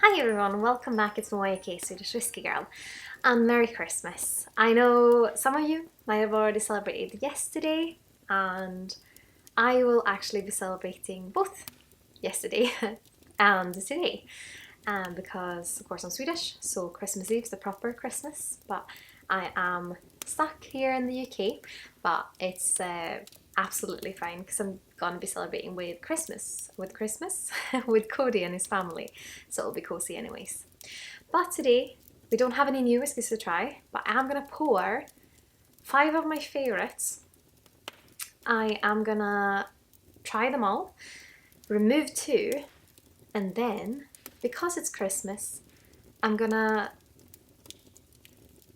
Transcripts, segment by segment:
Hi everyone, welcome back. It's Moya K, Swedish Whiskey Girl, and Merry Christmas. I know some of you might have already celebrated yesterday, and I will actually be celebrating both yesterday and today. Because of course I'm Swedish, so Christmas Eve is the proper Christmas, but I am stuck here in the UK, but it's absolutely fine because I'm gonna be celebrating with Christmas with Cody and his family, so it'll be cozy anyways. But today we don't have any new whiskies to try, but I am gonna pour 5 of my favorites. I am gonna try them all, remove 2, and then because it's Christmas, I'm gonna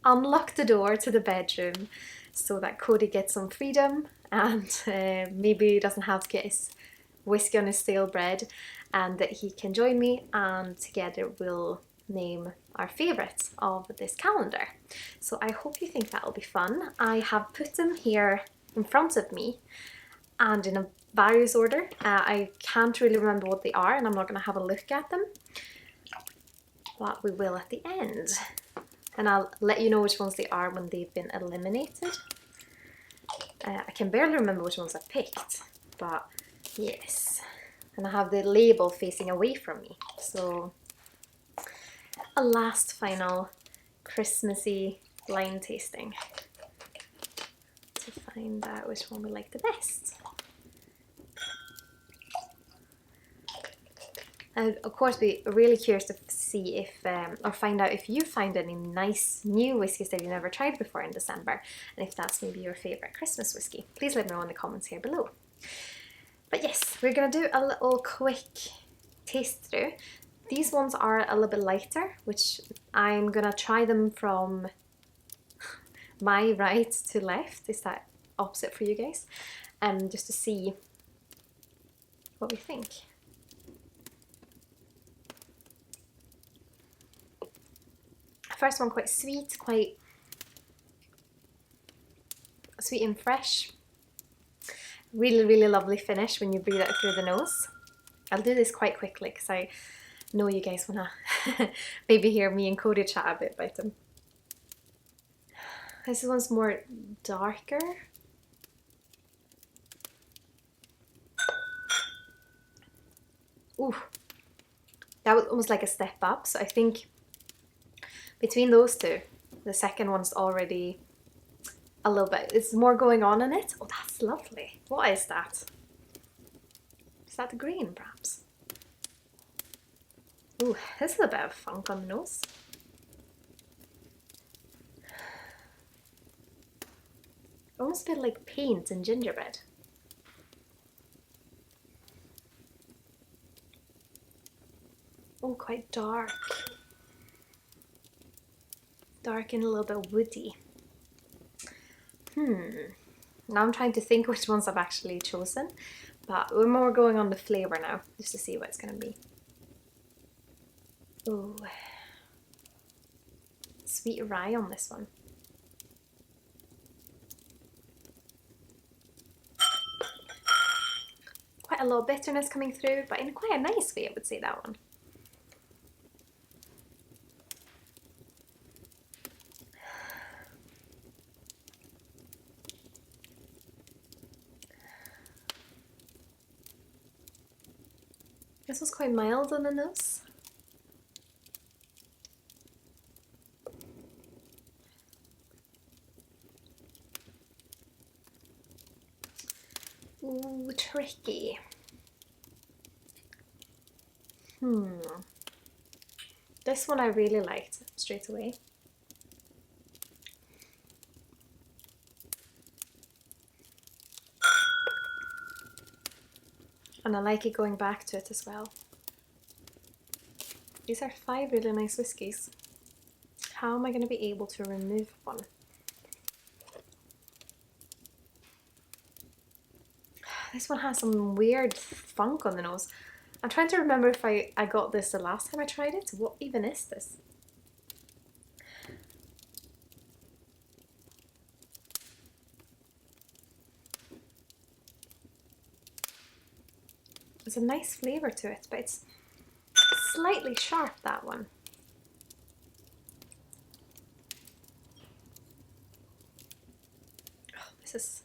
unlock the door to the bedroom so that Cody gets some freedom and maybe doesn't have to get his whiskey on his stale bread, and that he can join me and together we'll name our favourites of this calendar. So I hope you think that'll be fun. I have put them here in front of me and in a various order. I can't really remember what they are and I'm not going to have a look at them, but we will at the end. And I'll let you know which ones they are when they've been eliminated. I can barely remember which ones I picked, but yes. And I have the label facing away from me. So a last final Christmassy wine tasting to find out which one we like the best. I'd of course be really curious to see if, or find out if you find any nice new whiskies that you've never tried before in December, and if that's maybe your favourite Christmas whiskey. Please let me know in the comments here below. But yes, we're going to do a little quick taste through. These ones are a little bit lighter, which I'm going to try them from my right to left. Is that opposite for you guys? Just to see what we think. First one quite sweet and fresh. Really lovely finish when you breathe it through the nose. I'll do this quite quickly because I know you guys wanna maybe hear me and Cody chat a bit about them. This one's more darker. Ooh, that was almost like a step up. So I think between those two, the second one's already a little bit, it's more going on in it. Oh, that's lovely. What is that? Is that the green, perhaps? Ooh, this is a bit of funk on the nose. Almost a bit like paint and gingerbread. Oh, quite dark. Dark and a little bit woody. Now I'm trying to think which ones I've actually chosen, but we're more going on the flavour now, just to see what it's going to be. Ooh. Sweet rye on this one. Quite a lot of bitterness coming through, but in quite a nice way, I would say, that one. This was quite mild on the nose. Ooh, tricky. This one I really liked straight away. And I like it going back to it as well. These are 5 really nice whiskies. How am I going to be able to remove one? This one has some weird funk on the nose. I'm trying to remember if I got this the last time I tried it. What even is this? There's a nice flavour to it, but it's slightly sharp, that one. Oh, this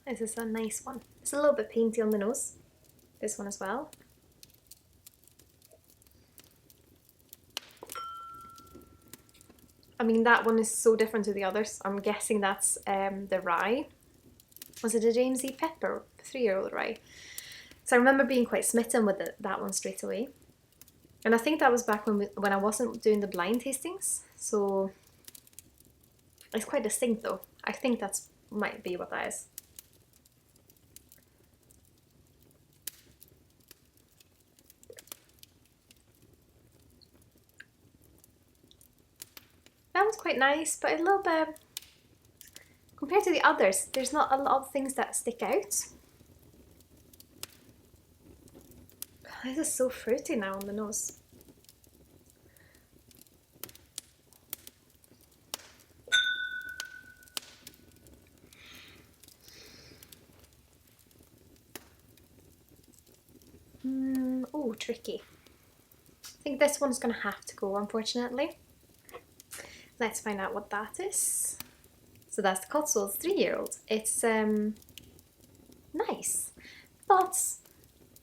is a nice one. It's a little bit painty on the nose. This one as well. I mean, that one is so different to the others. I'm guessing that's the rye. Was it a James E. Pepper 3-year-old rye? So I remember being quite smitten with that one straight away. And I think that was back when I wasn't doing the blind tastings. So it's quite distinct though. I think that's might be what that is. That one's quite nice, but a little bit, compared to the others, there's not a lot of things that stick out. This is so fruity now on the nose. Oh, tricky. I think this one's gonna have to go, unfortunately. Let's find out what that is. So that's the Cotswolds 3-year-old. It's nice, but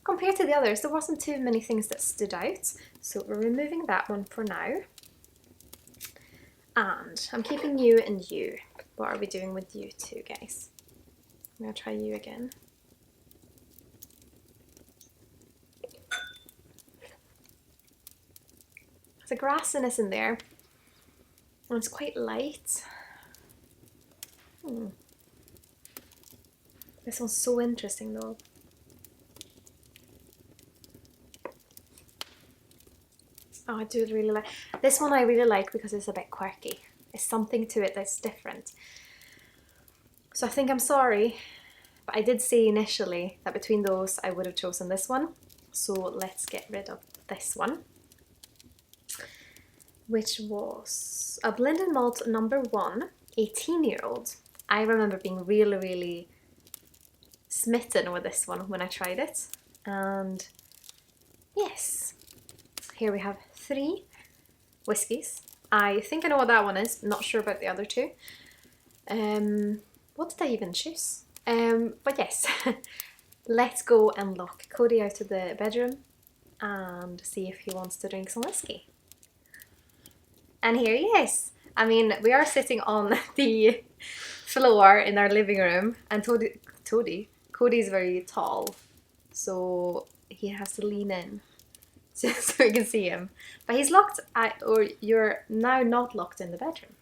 compared to the others, there wasn't too many things that stood out. So we're removing that one for now. And I'm keeping you and you. What are we doing with you two, guys? I'm gonna try you again. There's a grassiness in there. And it's quite light. This one's so interesting though. Oh, I do really like this one. I really like because it's a bit quirky. There's something to it that's different. So I think I'm sorry, but I did say initially that between those I would have chosen this one. So let's get rid of this one, which was a blended malt number 1, 18-year-old. I remember being really, really smitten with this one when I tried it. And yes, here we have 3 whiskies. I think I know what that one is, not sure about the other 2. What did I even choose? But yes, let's go and lock Cody out of the bedroom and see if he wants to drink some whiskey. And here he is. I mean, we are sitting on the floor in our living room, and Cody's very tall, so he has to lean in so we can see him. But he's locked, or you're now not locked in the bedroom.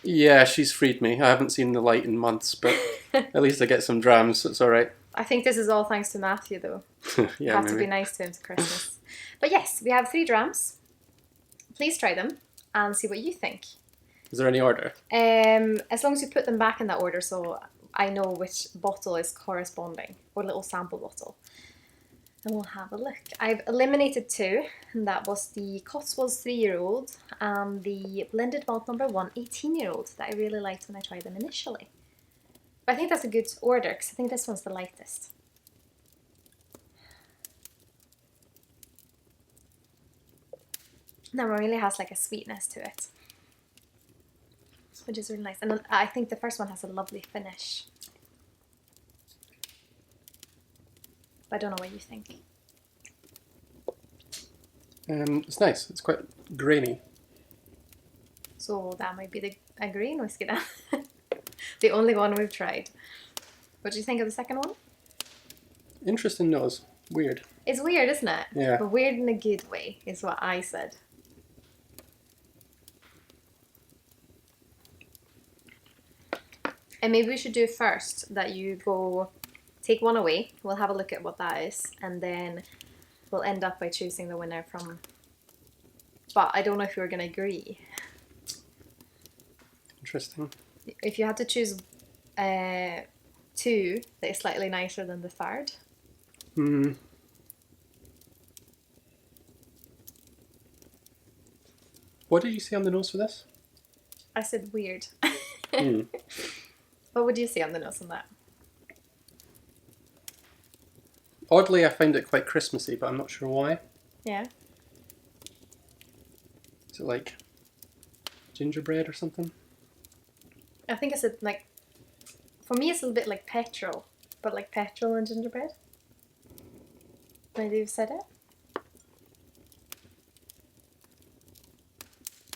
Yeah, she's freed me. I haven't seen the light in months, but at least I get some drams, so it's alright. I think this is all thanks to Matthew, though. Yeah, have maybe. to be nice to him to Christmas. But yes, we have 3 drams. Please try them and see what you think. Is there any order? As long as you put them back in that order, so I know which bottle is corresponding, or little sample bottle. And we'll have a look. I've eliminated 2, and that was the Cotswolds 3-year-old and the blended malt number 1, 18-year-old that I really liked when I tried them initially. But I think that's a good order, because I think this one's the lightest. That one really has like a sweetness to it, which is really nice. And I think the first one has a lovely finish. I don't know what you think. It's nice. It's quite grainy. So that might be a green whiskey then. The only one we've tried. What do you think of the second one? Interesting nose. Weird. It's weird, isn't it? Yeah. But weird in a good way, is what I said. And maybe we should do first that you go take one away. We'll have a look at what that is, and then we'll end up by choosing the winner from. But I don't know if you're gonna agree. Interesting. If you had to choose 2 that is slightly nicer than the third. What did you say on the nose for this? I said weird. What would you say on the nose on that? Oddly, I find it quite Christmassy, but I'm not sure why. Yeah. Is it like gingerbread or something? I think it's like, for me it's a little bit like petrol, but like petrol and gingerbread. Maybe you've said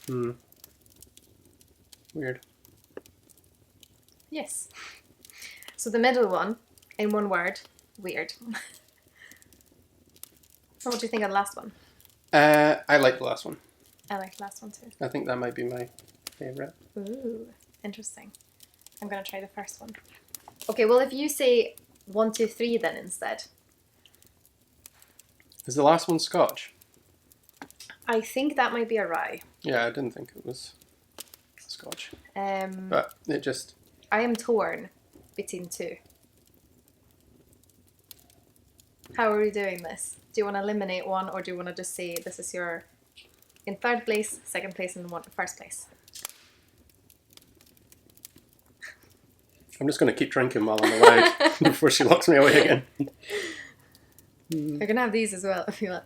it? Weird. Yes. So the middle one, in one word, weird. So what do you think of the last one? I like the last one. I like the last one too. I think that might be my favourite. Ooh, interesting. I'm gonna try the first one. Okay, well if you say 1, 2, 3 then instead. Is the last one Scotch? I think that might be a rye. Yeah, I didn't think it was Scotch. But it just... I am torn between 2. How are we doing this? Do you want to eliminate one, or do you want to just say this is your in 3rd place, 2nd place, and 1st place? I'm just going to keep drinking while I'm allowed before she locks me away again. You're going to have these as well if you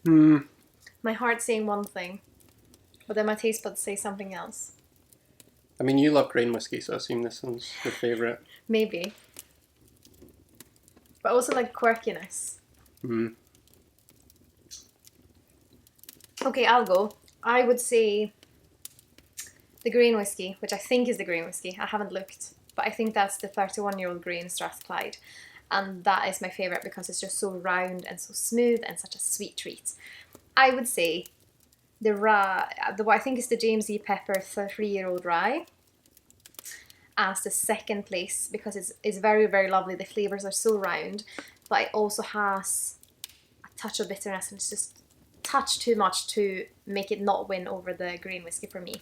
want. My heart's saying one thing, but then my taste buds say something else. I mean, you love grain whiskey, so I assume this one's your favourite. Maybe. But also like quirkiness. Okay, I'll go. I would say the grain whiskey, which I think is the grain whiskey. I haven't looked, but I think that's the 31-year-old grain Strathclyde. And that is my favourite because it's just so round and so smooth and such a sweet treat. I would say the rye, what I think is the James E. Pepper 3-year-old rye, as the 2nd place because it's very, very lovely. The flavours are so round, but it also has a touch of bitterness and it's just a touch too much to make it not win over the grain whiskey for me.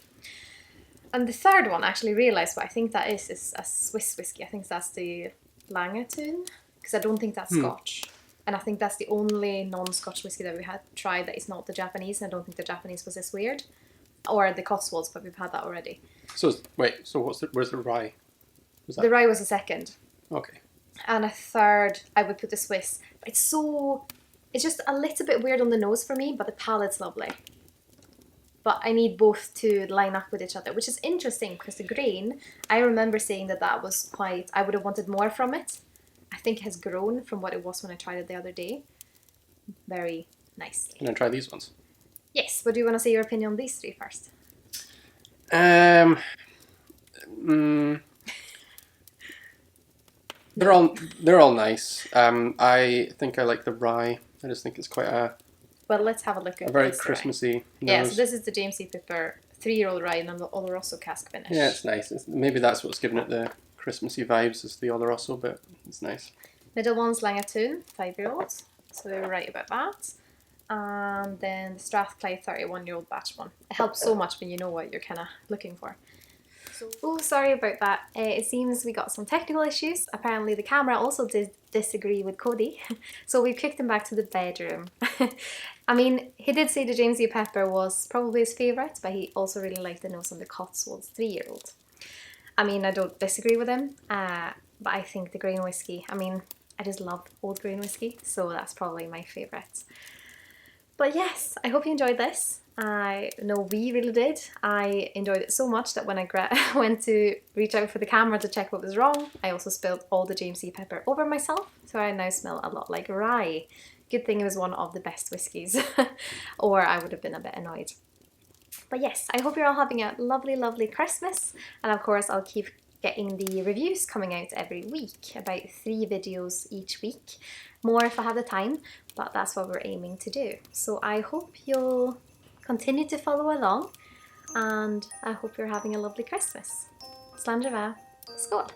And the 3rd one, I actually realised what I think that is a Swiss whiskey. I think that's the Langatun, because I don't think that's Scotch. And I think that's the only non-Scotch whiskey that we had tried that is not the Japanese, and I don't think the Japanese was this weird. Or the Cotswolds, but we've had that already. So, wait, so where's the rye? The rye was the 2nd. Okay. And a 3rd, I would put the Swiss. It's just a little bit weird on the nose for me, but the palate's lovely. But I need both to line up with each other, which is interesting because the grain, I remember saying that was quite, I would have wanted more from it. I think it has grown from what it was when I tried it the other day. Very nicely. Can I try these ones? Yes, but do you want to say your opinion on these 3 first? They're all nice. I think I like the rye. I just think it's quite a... Well, let's have a look at a very this Christmassy rye. nose. Yeah, so this is the James E. Pepper 3-year-old rye and the Oloroso cask finish. Yeah, it's nice. Maybe that's what's giving it the Christmassy vibes, is the Oloroso, but it's nice. Middle one's Langatun, 5-year-old. So we were right about that. And then the Strathclyde 31-year-old batch one. It helps so much when you know what you're kind of looking for. Oh, sorry about that. It seems we got some technical issues. Apparently the camera also did disagree with Cody. So we kicked him back to the bedroom. I mean, he did say the James E. Pepper was probably his favourite, but he also really liked the nose on the Cotswolds 3-year-old. I mean, I don't disagree with him, but I think the grain whiskey, I mean, I just love old grain whiskey, so that's probably my favourite. But yes, I hope you enjoyed this. I know we really did. I enjoyed it so much that when I went to reach out for the camera to check what was wrong, I also spilled all the James E. Pepper over myself, so I now smell a lot like rye. Good thing it was one of the best whiskies, or I would have been a bit annoyed. But yes, I hope you're all having a lovely, lovely Christmas, and of course I'll keep getting the reviews coming out every week, about 3 videos each week. More if I have the time, but that's what we're aiming to do. So I hope you'll continue to follow along, and I hope you're having a lovely Christmas. Sláinte Skål!